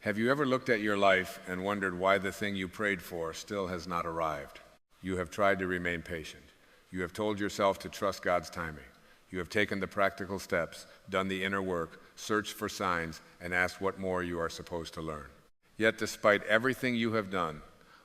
Have you ever looked at your life and wondered why the thing you prayed for still has not arrived? You have tried to remain patient. You have told yourself to trust God's timing. You have taken the practical steps, done the inner work, searched for signs, and asked what more you are supposed to learn. Yet despite everything you have done,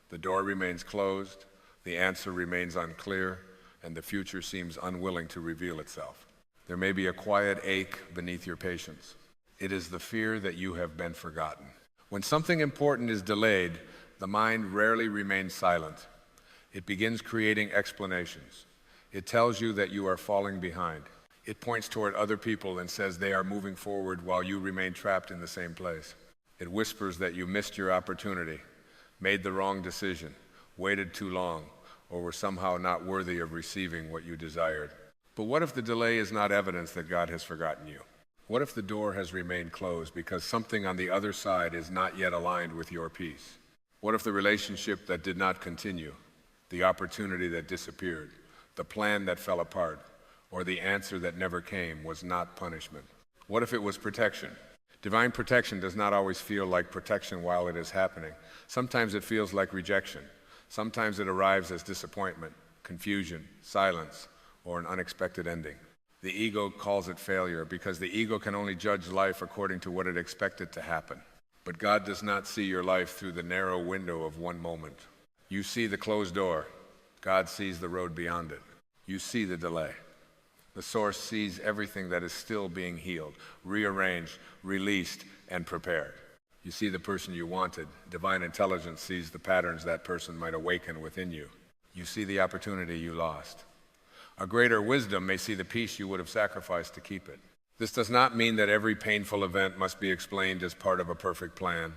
the door remains closed, the answer remains unclear, and the future seems unwilling to reveal itself. There may be a quiet ache beneath your patience. It is the fear that you have been forgotten. When something important is delayed, the mind rarely remains silent. It begins creating explanations. It tells you that you are falling behind. It points toward other people and says they are moving forward while you remain trapped in the same place. It whispers that you missed your opportunity, made the wrong decision, waited too long, or were somehow not worthy of receiving what you desired. But what if the delay is not evidence that God has forgotten you? What if the door has remained closed because something on the other side is not yet aligned with your peace? What if the relationship that did not continue, the opportunity that disappeared, the plan that fell apart, or the answer that never came was not punishment? What if it was protection? Divine protection does not always feel like protection while it is happening. Sometimes it feels like rejection. Sometimes it arrives as disappointment, confusion, silence, or an unexpected ending. The ego calls it failure because the ego can only judge life according to what it expected to happen. But God does not see your life through the narrow window of one moment. You see the closed door. God sees the road beyond it. You see the delay. The source sees everything that is still being healed, rearranged, released, and prepared. You see the person you wanted. Divine intelligence sees the patterns that person might awaken within you. You see the opportunity you lost. A greater wisdom may see the peace you would have sacrificed to keep it. This does not mean that every painful event must be explained as part of a perfect plan.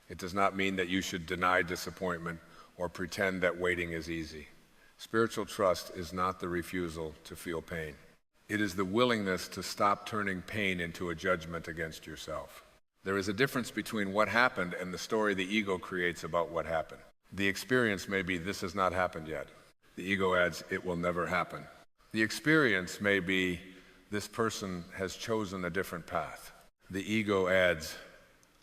It does not mean that you should deny disappointment or pretend that waiting is easy. Spiritual trust is not the refusal to feel pain. It is the willingness to stop turning pain into a judgment against yourself. There is a difference between what happened and the story the ego creates about what happened. The experience may be, this has not happened yet. The ego adds, it will never happen. The experience may be, this person has chosen a different path. The ego adds,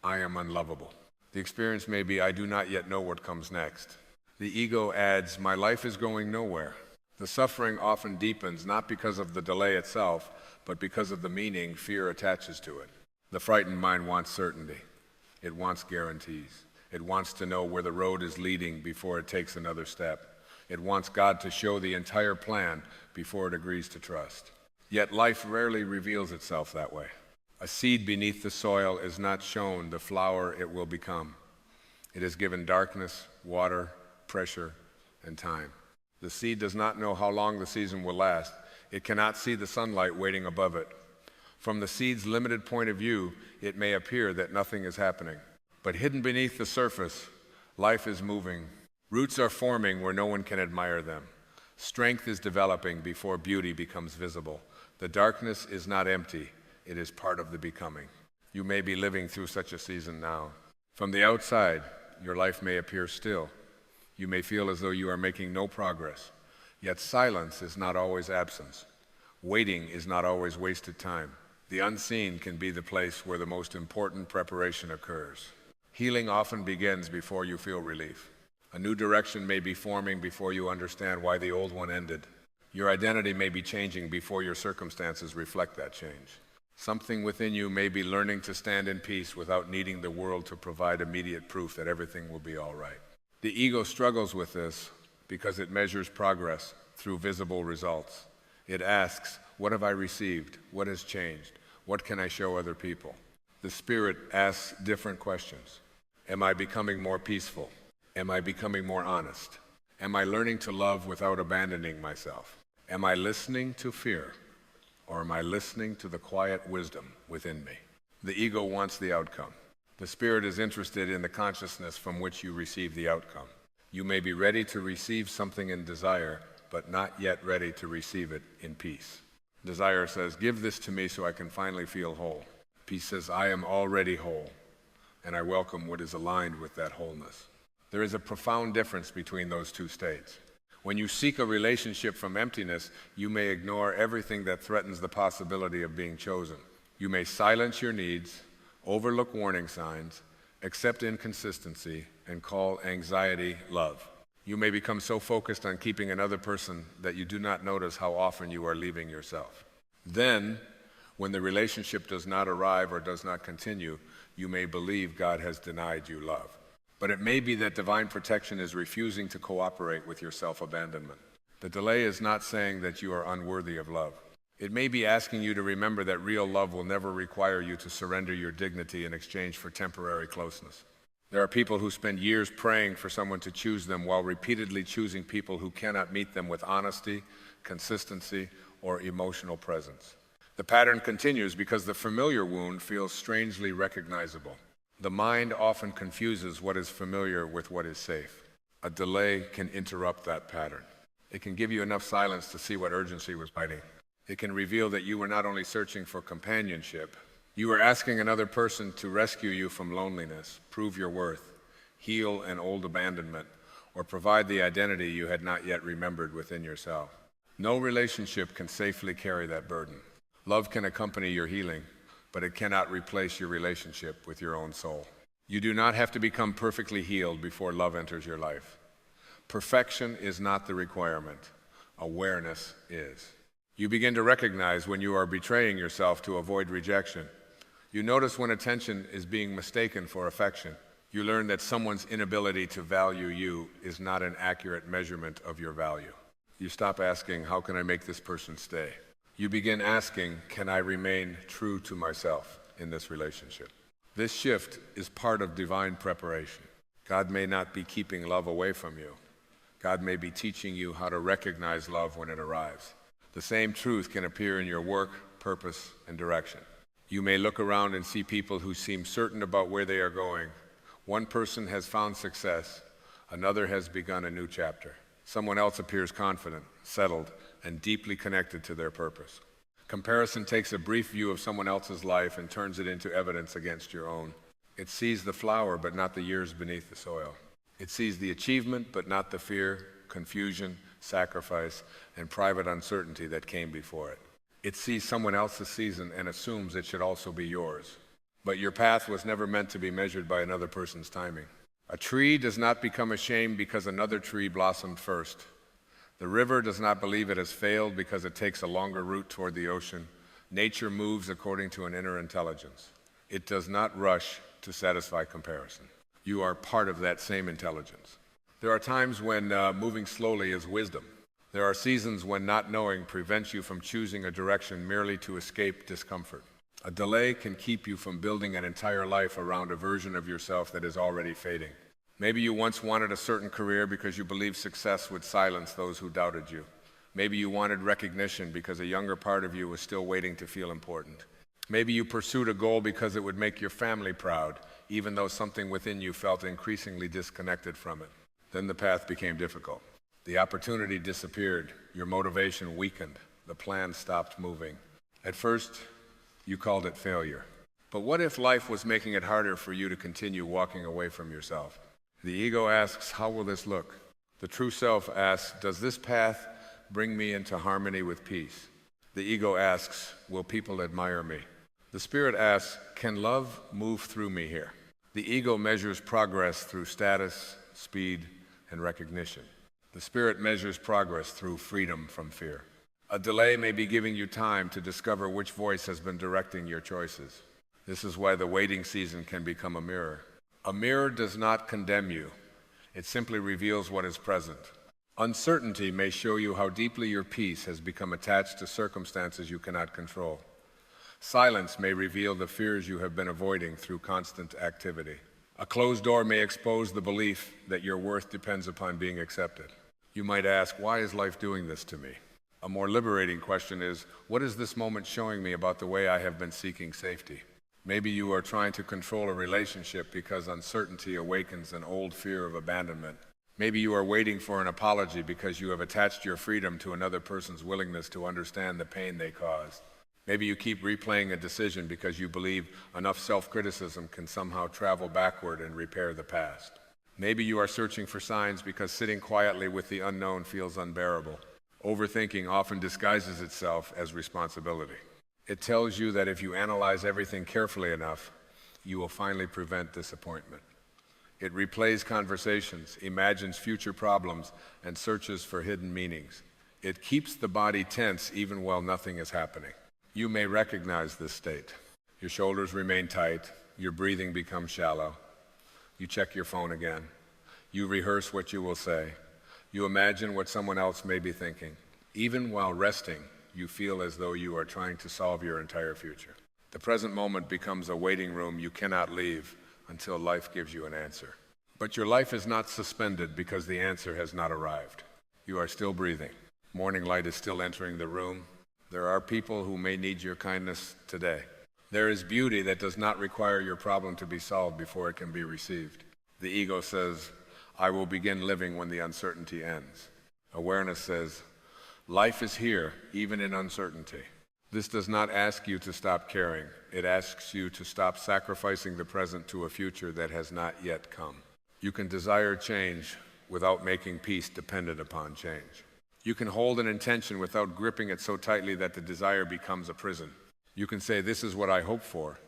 I am unlovable. The experience may be, I do not yet know what comes next. The ego adds, my life is going nowhere. The suffering often deepens not because of the delay itself, but because of the meaning fear attaches to it. The frightened mind wants certainty. It wants guarantees. It wants to know where the road is leading before it takes another step. It wants God to show the entire plan before it agrees to trust. Yet life rarely reveals itself that way. A seed beneath the soil is not shown the flower it will become. It is given darkness, water, pressure, and time. The seed does not know how long the season will last. It cannot see the sunlight waiting above it. From the seed's limited point of view, it may appear that nothing is happening. But hidden beneath the surface, life is moving. Roots are forming where no one can admire them. Strength is developing before beauty becomes visible. The darkness is not empty. It is part of the becoming. You may be living through such a season now. From the outside, your life may appear still. You may feel as though you are making no progress. Yet silence is not always absence. Waiting is not always wasted time. The unseen can be the place where the most important preparation occurs. Healing often begins before you feel relief. A new direction may be forming before you understand why the old one ended. Your identity may be changing before your circumstances reflect that change. Something within you may be learning to stand in peace without needing the world to provide immediate proof that everything will be all right. The ego struggles with this because it measures progress through visible results. It asks, what have I received? What has changed? What can I show other people? The spirit asks different questions. Am I becoming more peaceful? Am I becoming more honest? Am I learning to love without abandoning myself? Am I listening to fear? Or am I listening to the quiet wisdom within me? The ego wants the outcome. The spirit is interested in the consciousness from which you receive the outcome. You may be ready to receive something in desire, but not yet ready to receive it in peace. Desire says, give this to me so I can finally feel whole. Peace says, I am already whole, and I welcome what is aligned with that wholeness. There is a profound difference between those two states. When you seek a relationship from emptiness, you may ignore everything that threatens the possibility of being chosen. You may silence your needs, overlook warning signs, Accept inconsistency and call anxiety love. You may become so focused on keeping another person that you do not notice how often you are leaving yourself. Then, when the relationship does not arrive or does not continue, you may believe God has denied you love. But it may be that divine protection is refusing to cooperate with your self-abandonment. The delay is not saying that you are unworthy of love. It may be asking you to remember that real love will never require you to surrender your dignity in exchange for temporary closeness. There are people who spend years praying for someone to choose them while repeatedly choosing people who cannot meet them with honesty, consistency, or emotional presence. The pattern continues because the familiar wound feels strangely recognizable. The mind often confuses what is familiar with what is safe. A delay can interrupt that pattern. It can give you enough silence to see what urgency was hiding. It can reveal that you were not only searching for companionship, you were asking another person to rescue you from loneliness, prove your worth, heal an old abandonment, or provide the identity you had not yet remembered within yourself. No relationship can safely carry that burden. Love can accompany your healing, but it cannot replace your relationship with your own soul. You do not have to become perfectly healed before love enters your life. Perfection is not the requirement. Awareness is. You begin to recognize when you are betraying yourself to avoid rejection. You notice when attention is being mistaken for affection. You learn that someone's inability to value you is not an accurate measurement of your value. You stop asking, how can I make this person stay? You begin asking, can I remain true to myself in this relationship? This shift is part of divine preparation. God may not be keeping love away from you. God may be teaching you how to recognize love when it arrives. The same truth can appear in your work, purpose, and direction. You may look around and see people who seem certain about where they are going. One person has found success. Another has begun a new chapter. Someone else appears confident, settled, and deeply connected to their purpose. Comparison takes a brief view of someone else's life and turns it into evidence against your own. It sees the flower but not the years beneath the soil. It sees the achievement but not the fear, confusion, sacrifice, and private uncertainty that came before it. It sees someone else's season and assumes it should also be yours. But your path was never meant to be measured by another person's timing. A tree does not become ashamed because another tree blossomed first. The river does not believe it has failed because it takes a longer route toward the ocean. Nature moves according to an inner intelligence. It does not rush to satisfy comparison. You are part of that same intelligence. There are times when moving slowly is wisdom. There are seasons when not knowing prevents you from choosing a direction merely to escape discomfort. A delay can keep you from building an entire life around a version of yourself that is already fading. Maybe you once wanted a certain career because you believed success would silence those who doubted you. Maybe you wanted recognition because a younger part of you was still waiting to feel important. Maybe you pursued a goal because it would make your family proud, even though something within you felt increasingly disconnected from it. Then the path became difficult. The opportunity disappeared. Your motivation weakened. The plan stopped moving. At first, you called it failure. But what if life was making it harder for you to continue walking away from yourself? The ego asks, how will this look? The true self asks, does this path bring me into harmony with peace? The ego asks, will people admire me? The spirit asks, can love move through me here? The ego measures progress through status, speed, and recognition. The spirit measures progress through freedom from fear. A delay may be giving you time to discover which voice has been directing your choices. This is why the waiting season can become a mirror. A mirror does not condemn you. It simply reveals what is present. Uncertainty may show you how deeply your peace has become attached to circumstances you cannot control. Silence may reveal the fears you have been avoiding through constant activity. A closed door may expose the belief that your worth depends upon being accepted. You might ask, why is life doing this to me? A more liberating question is, what is this moment showing me about the way I have been seeking safety? Maybe you are trying to control a relationship because uncertainty awakens an old fear of abandonment. Maybe you are waiting for an apology because you have attached your freedom to another person's willingness to understand the pain they caused. Maybe you keep replaying a decision because you believe enough self-criticism can somehow travel backward and repair the past. Maybe you are searching for signs because sitting quietly with the unknown feels unbearable. Overthinking often disguises itself as responsibility. It tells you that if you analyze everything carefully enough, you will finally prevent disappointment. It replays conversations, imagines future problems, and searches for hidden meanings. It keeps the body tense even while nothing is happening. You may recognize this state. Your shoulders remain tight, your breathing becomes shallow. You check your phone again. You rehearse what you will say. You imagine what someone else may be thinking. Even while resting, you feel as though you are trying to solve your entire future. The present moment becomes a waiting room you cannot leave until life gives you an answer. But your life is not suspended because the answer has not arrived. You are still breathing. Morning light is still entering the room. There are people who may need your kindness today. There is beauty that does not require your problem to be solved before it can be received. The ego says, I will begin living when the uncertainty ends. Awareness says, life is here, even in uncertainty. This does not ask you to stop caring. It asks you to stop sacrificing the present to a future that has not yet come. You can desire change without making peace dependent upon change. You can hold an intention without gripping it so tightly that the desire becomes a prison. You can say, this is what I hope for,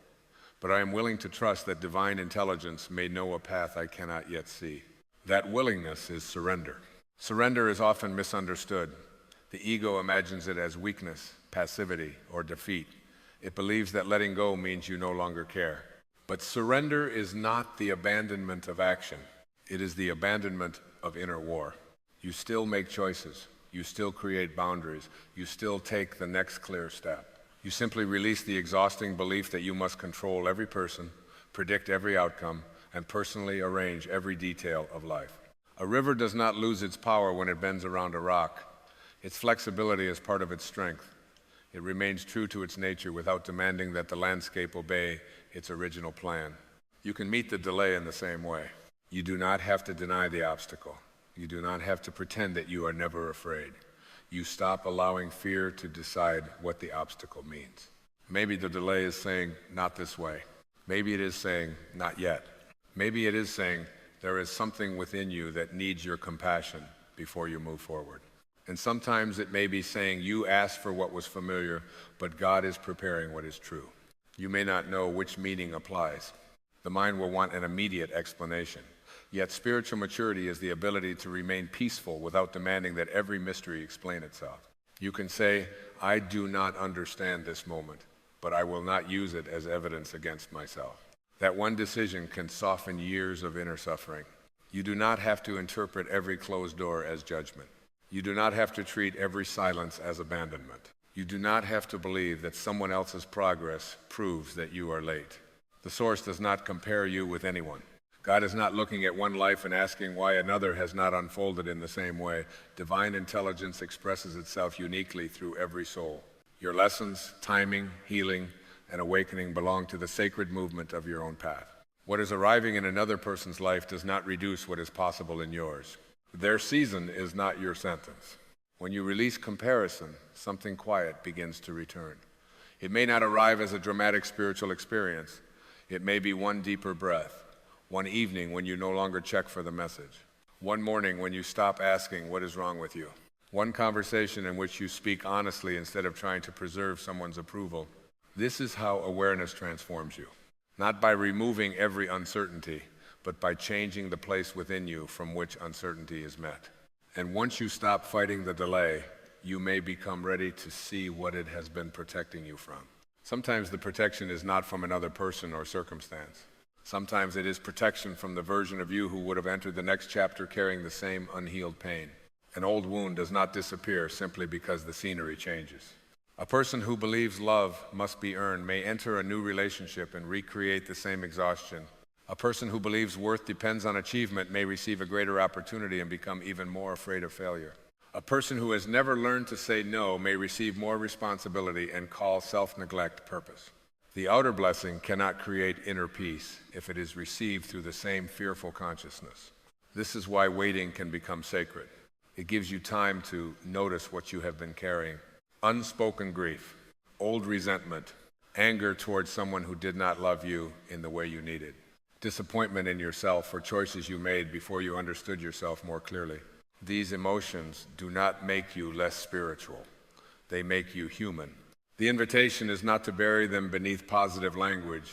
but I am willing to trust that divine intelligence may know a path I cannot yet see. That willingness is surrender. Surrender is often misunderstood. The ego imagines it as weakness, passivity, or defeat. It believes that letting go means you no longer care. But surrender is not the abandonment of action. It is the abandonment of inner war. You still make choices. You still create boundaries. You still take the next clear step. You simply release the exhausting belief that you must control every person, predict every outcome, and personally arrange every detail of life. A river does not lose its power when it bends around a rock. Its flexibility is part of its strength. It remains true to its nature without demanding that the landscape obey its original plan. You can meet the delay in the same way. You do not have to deny the obstacle. You do not have to pretend that you are never afraid. You stop allowing fear to decide what the obstacle means. Maybe the delay is saying, not this way. Maybe it is saying, not yet. Maybe it is saying, there is something within you that needs your compassion before you move forward. And sometimes it may be saying, you asked for what was familiar, but God is preparing what is true. You may not know which meaning applies. The mind will want an immediate explanation. Yet spiritual maturity is the ability to remain peaceful without demanding that every mystery explain itself. You can say, I do not understand this moment, but I will not use it as evidence against myself. That one decision can soften years of inner suffering. You do not have to interpret every closed door as judgment. You do not have to treat every silence as abandonment. You do not have to believe that someone else's progress proves that you are late. The source does not compare you with anyone. God is not looking at one life and asking why another has not unfolded in the same way. Divine intelligence expresses itself uniquely through every soul. Your lessons, timing, healing, and awakening belong to the sacred movement of your own path. What is arriving in another person's life does not reduce what is possible in yours. Their season is not your sentence. When you release comparison, something quiet begins to return. It may not arrive as a dramatic spiritual experience. It may be one deeper breath, one evening when you no longer check for the message, one morning when you stop asking what is wrong with you, one conversation in which you speak honestly instead of trying to preserve someone's approval. This is how awareness transforms you, not by removing every uncertainty, but by changing the place within you from which uncertainty is met. And once you stop fighting the delay, you may become ready to see what it has been protecting you from. Sometimes the protection is not from another person or circumstance. Sometimes it is protection from the version of you who would have entered the next chapter carrying the same unhealed pain. An old wound does not disappear simply because the scenery changes. A person who believes love must be earned may enter a new relationship and recreate the same exhaustion. A person who believes worth depends on achievement may receive a greater opportunity and become even more afraid of failure. A person who has never learned to say no may receive more responsibility and call self-neglect purpose. The outer blessing cannot create inner peace if it is received through the same fearful consciousness. This is why waiting can become sacred. It gives you time to notice what you have been carrying. Unspoken grief, old resentment, anger towards someone who did not love you in the way you needed. Disappointment in yourself for choices you made before you understood yourself more clearly. These emotions do not make you less spiritual. They make you human. The invitation is not to bury them beneath positive language.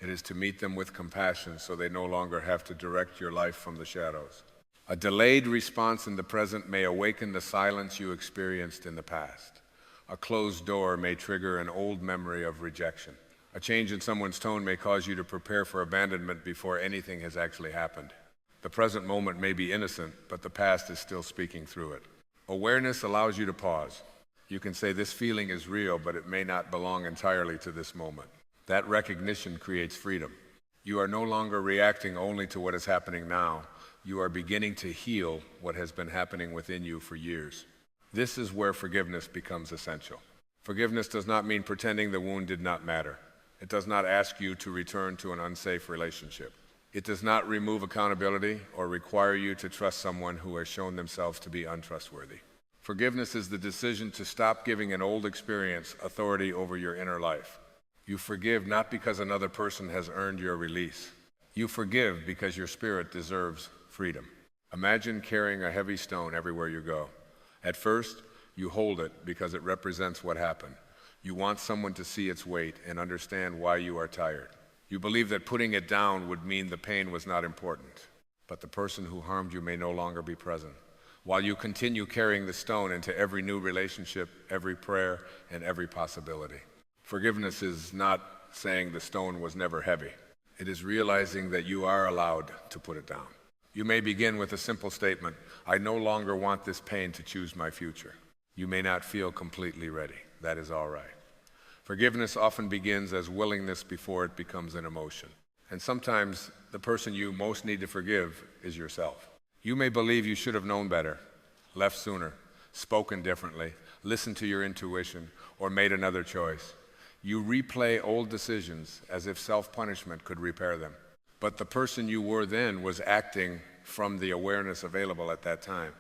It is to meet them with compassion so they no longer have to direct your life from the shadows. A delayed response in the present may awaken the silence you experienced in the past. A closed door may trigger an old memory of rejection. A change in someone's tone may cause you to prepare for abandonment before anything has actually happened. The present moment may be innocent, but the past is still speaking through it. Awareness allows you to pause. You can say this feeling is real, but it may not belong entirely to this moment. That recognition creates freedom. You are no longer reacting only to what is happening now. You are beginning to heal what has been happening within you for years. This is where forgiveness becomes essential. Forgiveness does not mean pretending the wound did not matter. It does not ask you to return to an unsafe relationship. It does not remove accountability or require you to trust someone who has shown themselves to be untrustworthy. Forgiveness is the decision to stop giving an old experience authority over your inner life. You forgive not because another person has earned your release. You forgive because your spirit deserves freedom. Imagine carrying a heavy stone everywhere you go. At first, you hold it because it represents what happened. You want someone to see its weight and understand why you are tired. You believe that putting it down would mean the pain was not important, but the person who harmed you may no longer be present. While you continue carrying the stone into every new relationship, every prayer, and every possibility. Forgiveness is not saying the stone was never heavy. It is realizing that you are allowed to put it down. You may begin with a simple statement, I no longer want this pain to choose my future. You may not feel completely ready. That is all right. Forgiveness often begins as willingness before it becomes an emotion. And sometimes the person you most need to forgive is yourself. You may believe you should have known better, left sooner, spoken differently, listened to your intuition, or made another choice. You replay old decisions as if self-punishment could repair them. But the person you were then was acting from the awareness available at that time.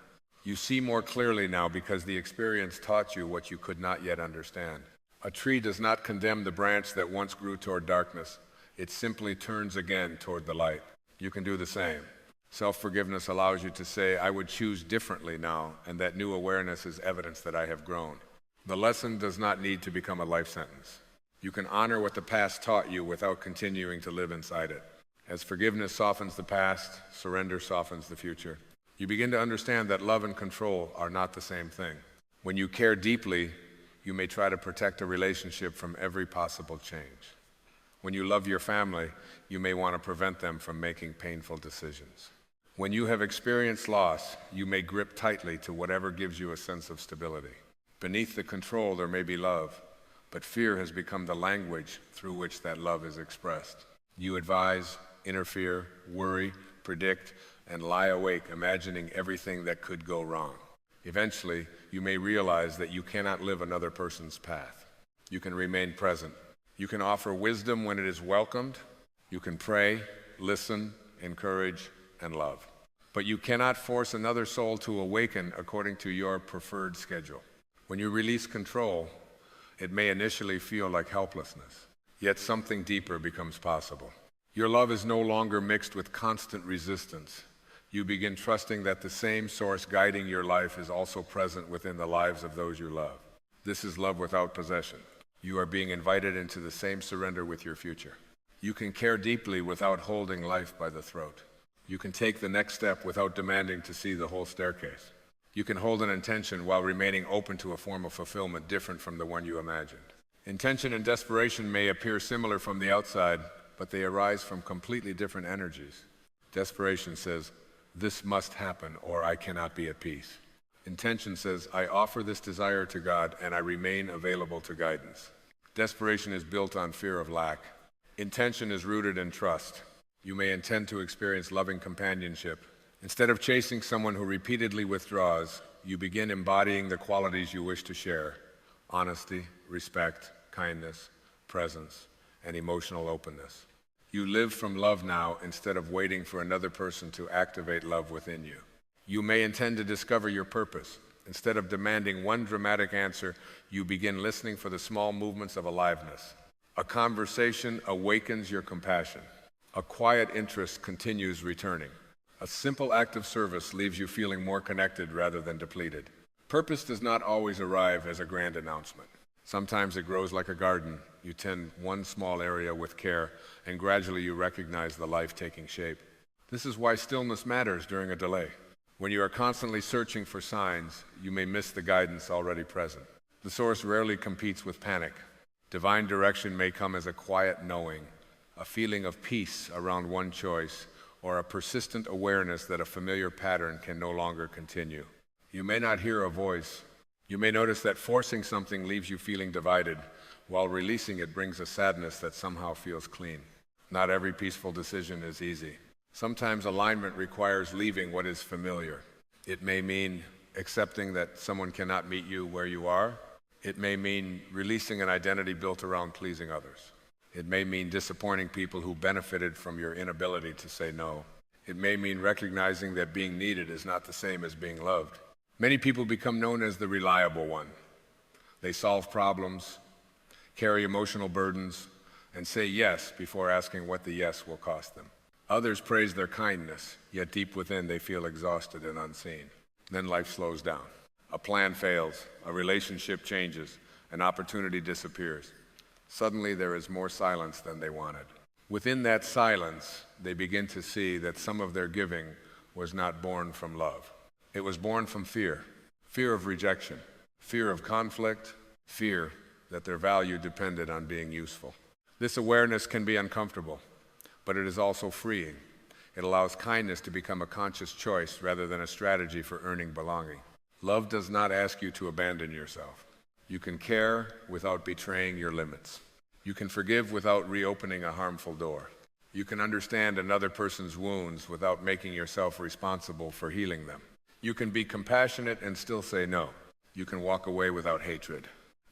You see more clearly now because the experience taught you what you could not yet understand. A tree does not condemn the branch that once grew toward darkness. It simply turns again toward the light. You can do the same. Self-forgiveness allows you to say, I would choose differently now, and that new awareness is evidence that I have grown. The lesson does not need to become a life sentence. You can honor what the past taught you without continuing to live inside it. As forgiveness softens the past, surrender softens the future. You begin to understand that love and control are not the same thing. When you care deeply, you may try to protect a relationship from every possible change. When you love your family, you may want to prevent them from making painful decisions. When you have experienced loss, you may grip tightly to whatever gives you a sense of stability. Beneath the control, there may be love, but fear has become the language through which that love is expressed. You advise, interfere, worry, predict, and lie awake imagining everything that could go wrong. Eventually, you may realize that you cannot live another person's path. You can remain present. You can offer wisdom when it is welcomed. You can pray, listen, encourage, and love. But you cannot force another soul to awaken according to your preferred schedule. When you release control, it may initially feel like helplessness, yet something deeper becomes possible. Your love is no longer mixed with constant resistance. You begin trusting that the same source guiding your life is also present within the lives of those you love. This is love without possession. You are being invited into the same surrender with your future. You can care deeply without holding life by the throat. You can take the next step without demanding to see the whole staircase. You can hold an intention while remaining open to a form of fulfillment different from the one you imagined. Intention and desperation may appear similar from the outside, but they arise from completely different energies. Desperation says, this must happen or I cannot be at peace. Intention says, I offer this desire to God and I remain available to guidance. Desperation is built on fear of lack. Intention is rooted in trust. You may intend to experience loving companionship. Instead of chasing someone who repeatedly withdraws, you begin embodying the qualities you wish to share: honesty, respect, kindness, presence, and emotional openness. You live from love now instead of waiting for another person to activate love within you. You may intend to discover your purpose. Instead of demanding one dramatic answer, you begin listening for the small movements of aliveness. A conversation awakens your compassion. A quiet interest continues returning. A simple act of service leaves you feeling more connected rather than depleted. Purpose does not always arrive as a grand announcement. Sometimes it grows like a garden. You tend one small area with care, and gradually you recognize the life taking shape. This is why stillness matters during a delay. When you are constantly searching for signs, you may miss the guidance already present. The source rarely competes with panic. Divine direction may come as a quiet knowing, a feeling of peace around one choice, or a persistent awareness that a familiar pattern can no longer continue. You may not hear a voice. You may notice that forcing something leaves you feeling divided, while releasing it brings a sadness that somehow feels clean. Not every peaceful decision is easy. Sometimes alignment requires leaving what is familiar. It may mean accepting that someone cannot meet you where you are. It may mean releasing an identity built around pleasing others. It may mean disappointing people who benefited from your inability to say no. It may mean recognizing that being needed is not the same as being loved. Many people become known as the reliable one. They solve problems, carry emotional burdens, and say yes before asking what the yes will cost them. Others praise their kindness, yet deep within they feel exhausted and unseen. Then life slows down. A plan fails, a relationship changes, an opportunity disappears. Suddenly there is more silence than they wanted. Within that silence, they begin to see that some of their giving was not born from love. It was born from fear, fear of rejection, fear of conflict, fear that their value depended on being useful. This awareness can be uncomfortable, but it is also freeing. It allows kindness to become a conscious choice rather than a strategy for earning belonging. Love does not ask you to abandon yourself. You can care without betraying your limits. You can forgive without reopening a harmful door. You can understand another person's wounds without making yourself responsible for healing them. You can be compassionate and still say no. You can walk away without hatred.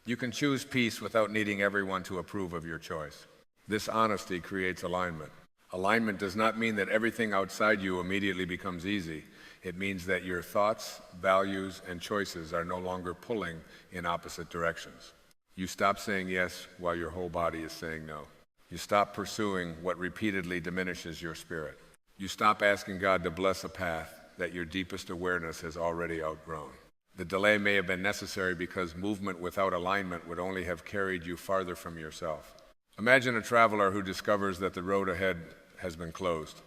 You can choose peace without needing everyone to approve of your choice. This honesty creates alignment. Alignment does not mean that everything outside you immediately becomes easy. It means that your thoughts, values, and choices are no longer pulling in opposite directions. You stop saying yes while your whole body is saying no. You stop pursuing what repeatedly diminishes your spirit. You stop asking God to bless a path that your deepest awareness has already outgrown. The delay may have been necessary because movement without alignment would only have carried you farther from yourself. Imagine a traveler who discovers that the road ahead has been closed.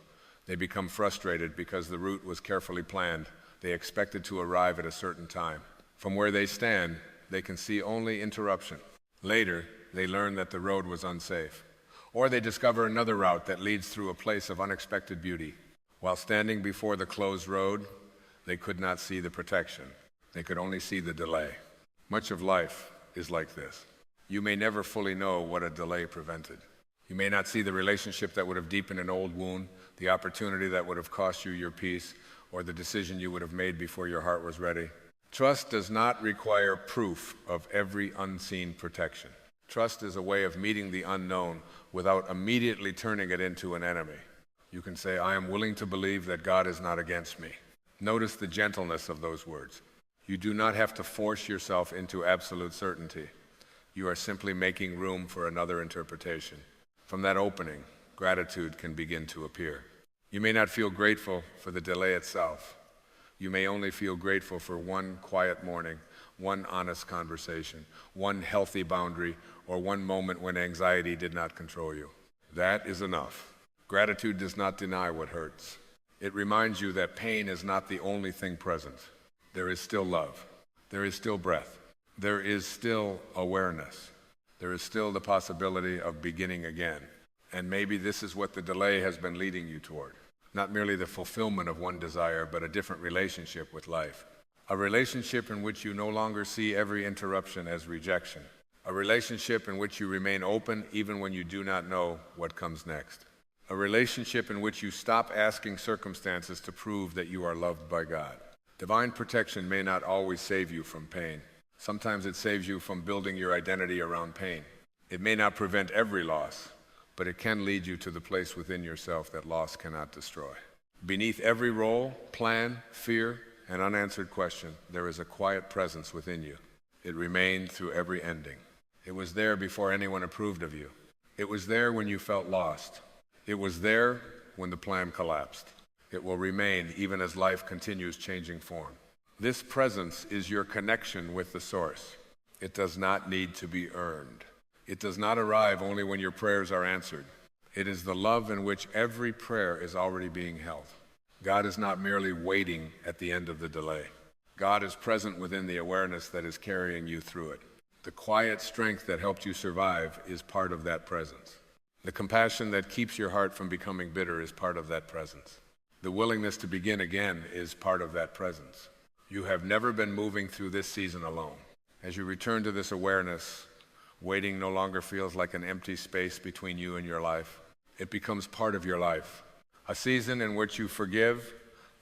They become frustrated because the route was carefully planned. They expected to arrive at a certain time. From where they stand, they can see only interruption. Later, they learn that the road was unsafe. Or they discover another route that leads through a place of unexpected beauty. While standing before the closed road, they could not see the protection. They could only see the delay. Much of life is like this. You may never fully know what a delay prevented. You may not see the relationship that would have deepened an old wound, the opportunity that would have cost you your peace, or the decision you would have made before your heart was ready. Trust does not require proof of every unseen protection. Trust is a way of meeting the unknown without immediately turning it into an enemy. You can say, I am willing to believe that God is not against me. Notice the gentleness of those words. You do not have to force yourself into absolute certainty. You are simply making room for another interpretation. From that opening, gratitude can begin to appear. You may not feel grateful for the delay itself. You may only feel grateful for one quiet morning, one honest conversation, one healthy boundary, or one moment when anxiety did not control you. That is enough. Gratitude does not deny what hurts. It reminds you that pain is not the only thing present. There is still love. There is still breath. There is still awareness. There is still the possibility of beginning again. And maybe this is what the delay has been leading you toward. Not merely the fulfillment of one desire, but a different relationship with life. A relationship in which you no longer see every interruption as rejection. A relationship in which you remain open even when you do not know what comes next. A relationship in which you stop asking circumstances to prove that you are loved by God. Divine protection may not always save you from pain. Sometimes it saves you from building your identity around pain. It may not prevent every loss, but it can lead you to the place within yourself that loss cannot destroy. Beneath every role, plan, fear, and unanswered question, there is a quiet presence within you. It remained through every ending. It was there before anyone approved of you. It was there when you felt lost. It was there when the plan collapsed. It will remain even as life continues changing form. This presence is your connection with the source. It does not need to be earned. It does not arrive only when your prayers are answered. It is the love in which every prayer is already being held. God is not merely waiting at the end of the delay. God is present within the awareness that is carrying you through it. The quiet strength that helped you survive is part of that presence. The compassion that keeps your heart from becoming bitter is part of that presence. The willingness to begin again is part of that presence. You have never been moving through this season alone. As you return to this awareness, waiting no longer feels like an empty space between you and your life. It becomes part of your life. A season in which you forgive,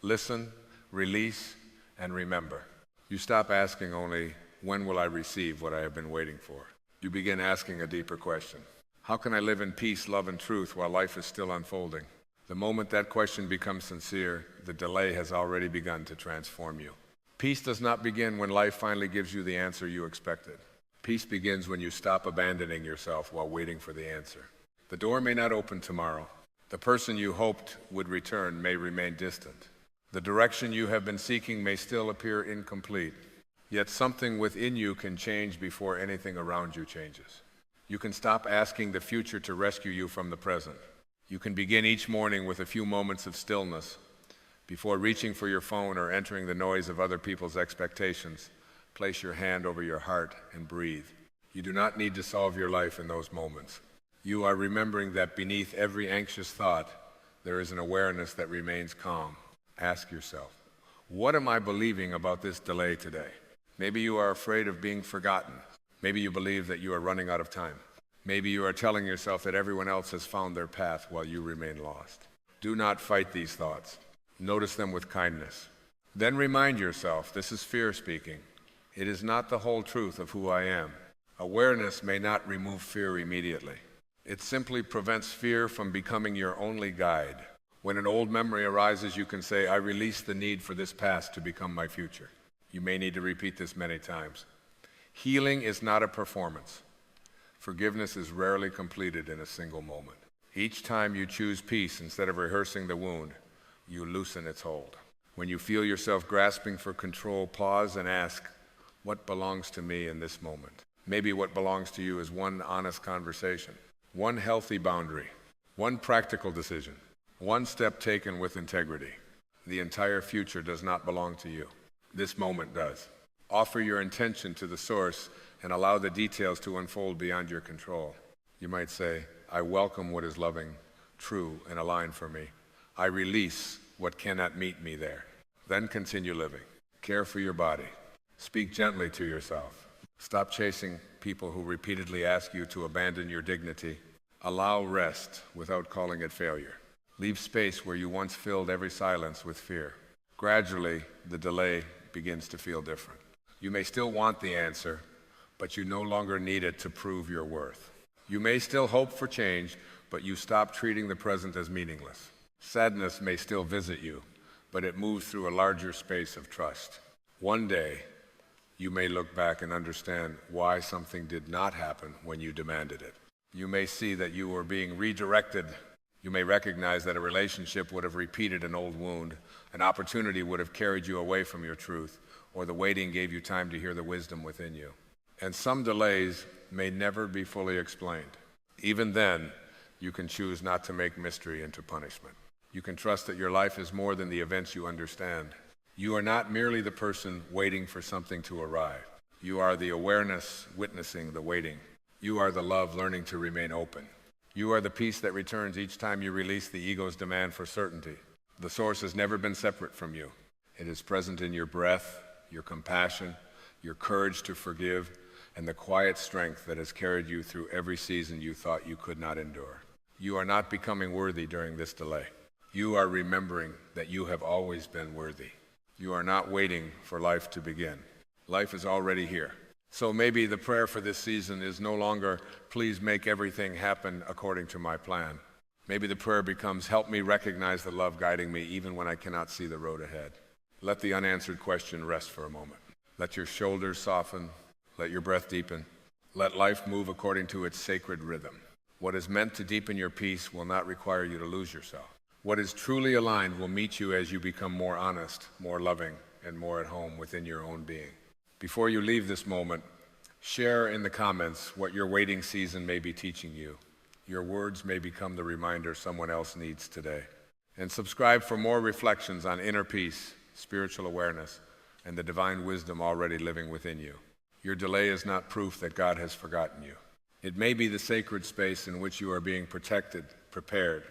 listen, release, and remember. You stop asking only, when will I receive what I have been waiting for? You begin asking a deeper question. How can I live in peace, love, and truth while life is still unfolding? The moment that question becomes sincere, the delay has already begun to transform you. Peace does not begin when life finally gives you the answer you expected. Peace begins when you stop abandoning yourself while waiting for the answer. The door may not open tomorrow. The person you hoped would return may remain distant. The direction you have been seeking may still appear incomplete. Yet something within you can change before anything around you changes. You can stop asking the future to rescue you from the present. You can begin each morning with a few moments of stillness. Before reaching for your phone or entering the noise of other people's expectations, place your hand over your heart and breathe. You do not need to solve your life in those moments. You are remembering that beneath every anxious thought, there is an awareness that remains calm. Ask yourself, what am I believing about this delay today? Maybe you are afraid of being forgotten. Maybe you believe that you are running out of time. Maybe you are telling yourself that everyone else has found their path while you remain lost. Do not fight these thoughts. Notice them with kindness. Then remind yourself, this is fear speaking. It is not the whole truth of who I am. Awareness may not remove fear immediately. It simply prevents fear from becoming your only guide. When an old memory arises, you can say, I release the need for this past to become my future. You may need to repeat this many times. Healing is not a performance. Forgiveness is rarely completed in a single moment. Each time you choose peace instead of rehearsing the wound, you loosen its hold. When you feel yourself grasping for control, pause and ask, what belongs to me in this moment? Maybe what belongs to you is one honest conversation, one healthy boundary, one practical decision, one step taken with integrity. The entire future does not belong to you. This moment does. Offer your intention to the source and allow the details to unfold beyond your control. You might say, I welcome what is loving, true, and aligned for me. I release what cannot meet me there. Then continue living. Care for your body. Speak gently to yourself. Stop chasing people who repeatedly ask you to abandon your dignity. Allow rest without calling it failure. Leave space where you once filled every silence with fear. Gradually, the delay begins to feel different. You may still want the answer, but you no longer need it to prove your worth. You may still hope for change, but you stop treating the present as meaningless. Sadness may still visit you, but it moves through a larger space of trust. One day, you may look back and understand why something did not happen when you demanded it. You may see that you were being redirected. You may recognize that a relationship would have repeated an old wound, an opportunity would have carried you away from your truth, or the waiting gave you time to hear the wisdom within you. And some delays may never be fully explained. Even then, you can choose not to make mystery into punishment. You can trust that your life is more than the events you understand. You are not merely the person waiting for something to arrive. You are the awareness witnessing the waiting. You are the love learning to remain open. You are the peace that returns each time you release the ego's demand for certainty. The source has never been separate from you. It is present in your breath, your compassion, your courage to forgive, and the quiet strength that has carried you through every season you thought you could not endure. You are not becoming worthy during this delay. You are remembering that you have always been worthy. You are not waiting for life to begin. Life is already here. So maybe the prayer for this season is no longer, please make everything happen according to my plan. Maybe the prayer becomes, help me recognize the love guiding me even when I cannot see the road ahead. Let the unanswered question rest for a moment. Let your shoulders soften. Let your breath deepen. Let life move according to its sacred rhythm. What is meant to deepen your peace will not require you to lose yourself. What is truly aligned will meet you as you become more honest, more loving, and more at home within your own being. Before you leave this moment, Share in the comments what your waiting season may be teaching you. Your words may become the reminder someone else needs today. And subscribe for more reflections on inner peace, spiritual awareness, and the divine wisdom already living within you. Your delay is not proof that God has forgotten you. It may be the sacred space in which you are being protected, prepared,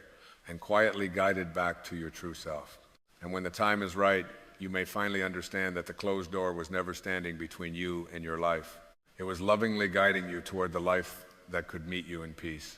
and quietly guided back to your true self. And when the time is right, you may finally understand that the closed door was never standing between you and your life. It was lovingly guiding you toward the life that could meet you in peace.